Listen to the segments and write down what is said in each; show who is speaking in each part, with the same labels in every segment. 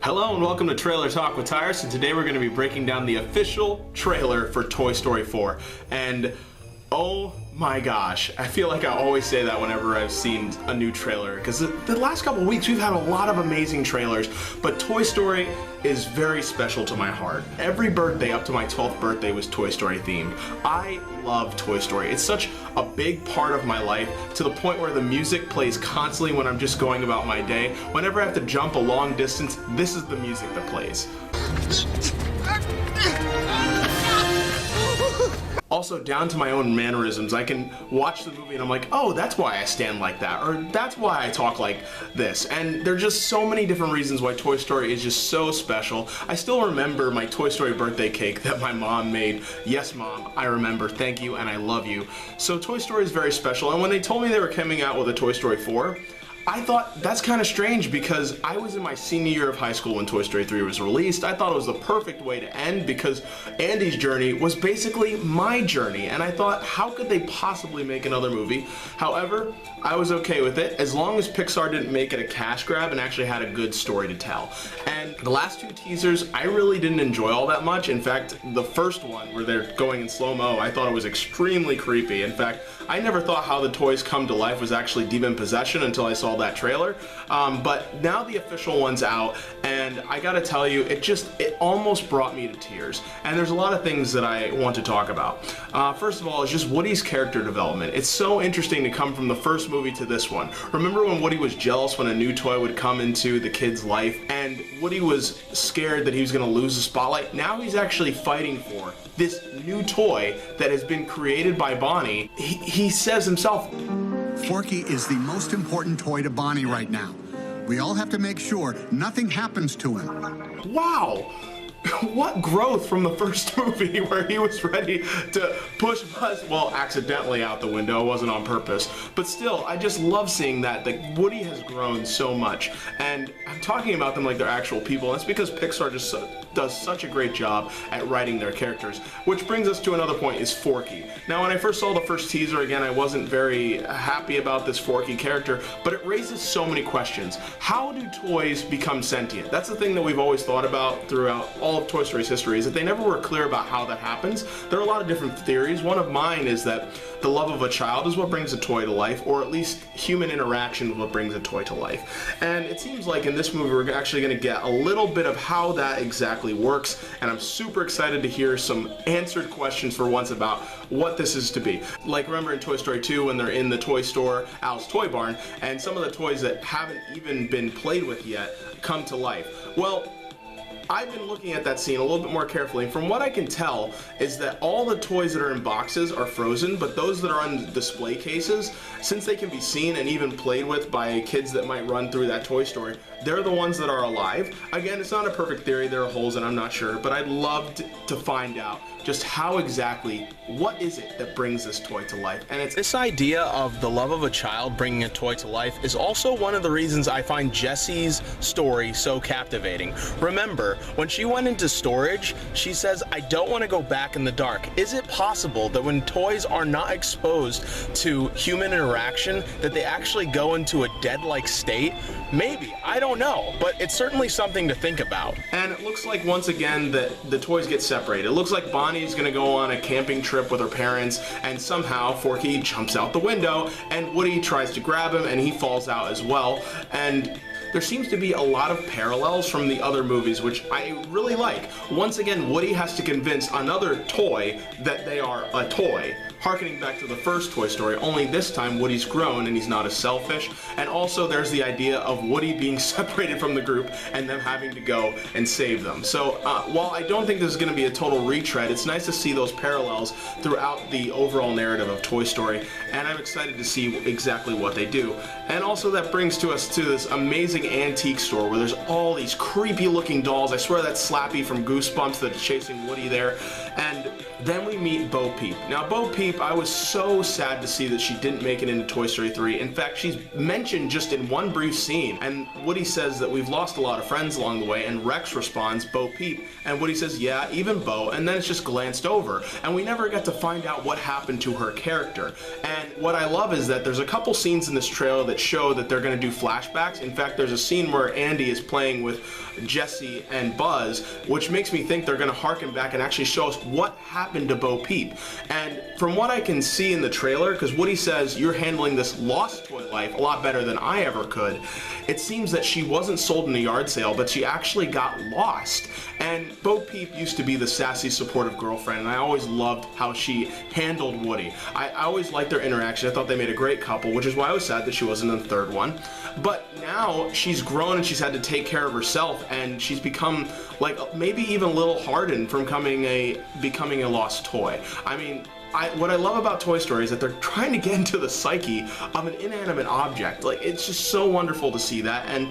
Speaker 1: Hello and welcome to Trailer Talk with Tyrus, and today we're going to be breaking down the official trailer for Toy Story 4. And oh my gosh, I feel like I always say that whenever I've seen a new trailer, because the last couple of weeks we've had a lot of amazing trailers, but Toy Story is very special to my heart. Every birthday up to my 12th birthday was Toy Story themed. I love Toy Story. It's such a big part of my life, to the point where the music plays constantly when I'm just going about my day. Whenever I have to jump a long distance, this is the music that plays. Also, down to my own mannerisms, I can watch the movie and I'm like, oh, that's why I stand like that, or that's why I talk like this. And there are just so many different reasons why Toy Story is just so special. I still remember my Toy Story birthday cake that my mom made. Yes, Mom, I remember. Thank you, and I love you. So Toy Story is very special, and when they told me they were coming out with a Toy Story 4, I thought that's kind of strange, because I was in my senior year of high school when Toy Story 3 was released. I thought it was the perfect way to end, because Andy's journey was basically my journey, and I thought, how could they possibly make another movie? However, I was okay with it as long as Pixar didn't make it a cash grab and actually had a good story to tell. And the last two teasers, I really didn't enjoy all that much. In fact, the first one where they're going in slow-mo, I thought it was extremely creepy. In fact, I never thought how the toys come to life was actually demon possession until I saw that trailer. But now the official one's out, and I gotta tell you, it almost brought me to tears. And there's a lot of things that I want to talk about. First of all, is just Woody's character development. It's so interesting to come from the first movie to this one. Remember when Woody was jealous when a new toy would come into the kid's life, and Woody was scared that he was gonna lose the spotlight? Now he's actually fighting for this new toy that has been created by Bonnie. He says himself,
Speaker 2: Forky is the most important toy to Bonnie right now. We all have to make sure nothing happens to him.
Speaker 1: wow! What growth from the first movie, where he was ready to push Buzz, well, accidentally out the window, it wasn't on purpose. But still, I just love seeing that Woody has grown so much. And I'm talking about them like they're actual people. That's because Pixar just does such a great job at writing their characters. Which brings us to another point, is Forky. Now, when I first saw the first teaser, again, I wasn't very happy about this Forky character, but it raises so many questions. How do toys become sentient? That's the thing that we've always thought about throughout all of Toy Story's history, is that they never were clear about how that happens. There are a lot of different theories. One of mine is that the love of a child is what brings a toy to life, or at least human interaction is what brings a toy to life. And it seems like in this movie we're actually going to get a little bit of how that exactly works, and I'm super excited to hear some answered questions for once about what this is to be. Like, remember in Toy Story 2 when they're in the toy store, Al's Toy Barn, and some of the toys that haven't even been played with yet come to life. Well, I've been looking at that scene a little bit more carefully, and from what I can tell is that all the toys that are in boxes are frozen, but those that are in display cases, since they can be seen and even played with by kids that might run through that Toy Story, they're the ones that are alive. Again, it's not a perfect theory, there are holes and I'm not sure, but I'd love to find out just how exactly, what is it that brings this toy to life. And it's this idea of the love of a child bringing a toy to life is also one of the reasons I find Jessie's story so captivating. Remember, when she went into storage, she says, I don't want to go back in the dark. Is it possible that when toys are not exposed to human interaction, that they actually go into a dead-like state? Maybe, I don't know, but it's certainly something to think about. And it looks like, once again, that the toys get separated. It looks like Bonnie's gonna go on a camping trip with her parents, and somehow Forky jumps out the window, and Woody tries to grab him, and he falls out as well. And there seems to be a lot of parallels from the other movies, which I really like. Once again, Woody has to convince another toy that they are a toy, harkening back to the first Toy Story, only this time Woody's grown and he's not as selfish. And also there's the idea of Woody being separated from the group and them having to go and save them. So while I don't think this is going to be a total retread, it's nice to see those parallels throughout the overall narrative of Toy Story, and I'm excited to see exactly what they do. And also that brings us to this amazing antique store where there's all these creepy looking dolls. I swear that's Slappy from Goosebumps that's chasing Woody there. And then we meet Bo Peep. Now, Bo Peep, I was so sad to see that she didn't make it into Toy Story 3. In fact, she's mentioned just in one brief scene, and Woody says that we've lost a lot of friends along the way, and Rex responds, Bo Peep, and Woody says, yeah, even Bo, and then it's just glanced over, and we never get to find out what happened to her character. And what I love is that there's a couple scenes in this trailer that show that they're going to do flashbacks. In fact, there's a scene where Andy is playing with Jesse and Buzz, which makes me think they're going to harken back and actually show us what happened to Bo Peep. And from what I can see in the trailer, because Woody says you're handling this lost toy life a lot better than I ever could, it seems that she wasn't sold in a yard sale, but she actually got lost. And Bo Peep used to be the sassy, supportive girlfriend, and I always loved how she handled Woody. I always liked their interaction. I thought they made a great couple, which is why I was sad that she wasn't in the third one. But now she's grown and she's had to take care of herself, and she's become like maybe even a little hardened from becoming a lost toy. I mean, what I love about Toy Story is that they're trying to get into the psyche of an inanimate object. Like, it's just so wonderful to see that, and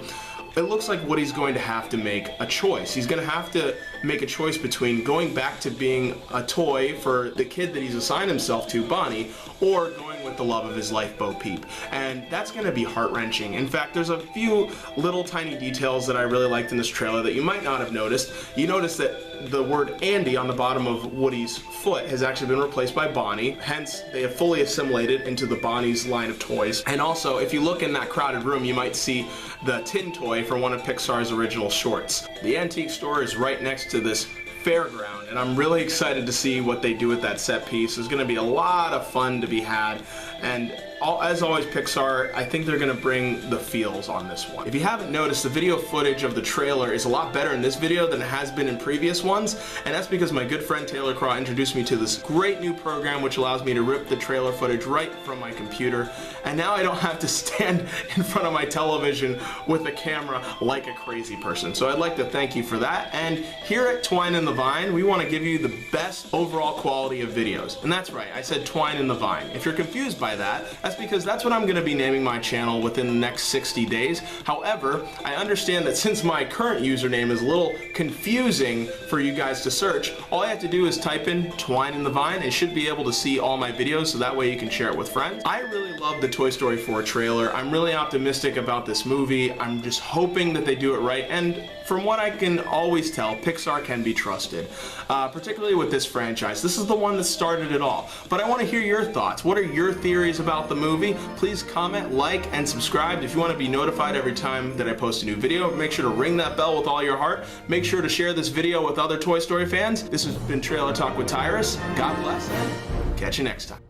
Speaker 1: it looks like Woody's going to have to make a choice. He's going to have to make a choice between going back to being a toy for the kid that he's assigned himself to, Bonnie, or going with the love of his life, Bo Peep. And that's going to be heart-wrenching. In fact, there's a few little tiny details that I really liked in this trailer that you might not have noticed. You notice that the word Andy on the bottom of Woody's foot has actually been replaced by Bonnie. Hence, they have fully assimilated into the Bonnie's line of toys. And also, if you look in that crowded room, you might see the tin toy from one of Pixar's original shorts. The antique store is right next to this fairground, and I'm really excited to see what they do with that set piece. There's going to be a lot of fun to be had, and as always, Pixar, I think they're going to bring the feels on this one. If you haven't noticed, the video footage of the trailer is a lot better in this video than it has been in previous ones, and that's because my good friend Taylor Craw introduced me to this great new program which allows me to rip the trailer footage right from my computer, and now I don't have to stand in front of my television with a camera like a crazy person. So I'd like to thank you for that, and here at Twyne&TheVine, we want to give you the best overall quality of videos. And that's right, I said Twyne&TheVine. If you're confused by that, that's because that's what I'm going to be naming my channel within the next 60 days. However, I understand that since my current username is a little confusing for you guys to search, all I have to do is type in Twyne&TheVine and should be able to see all my videos, so that way you can share it with friends. I really love the Toy Story 4 trailer. I'm really optimistic about this movie. I'm just hoping that they do it right, and from what I can always tell, Pixar can be trusted, particularly with this franchise. This is the one that started it all. But I want to hear your thoughts. What are your theories about the movie? Please comment, like, and subscribe. If you want to be notified every time that I post a new video, make sure to ring that bell with all your heart. Make sure to share this video with other Toy Story fans. This has been Trailer Talk with Tyrus. God bless, and catch you next time.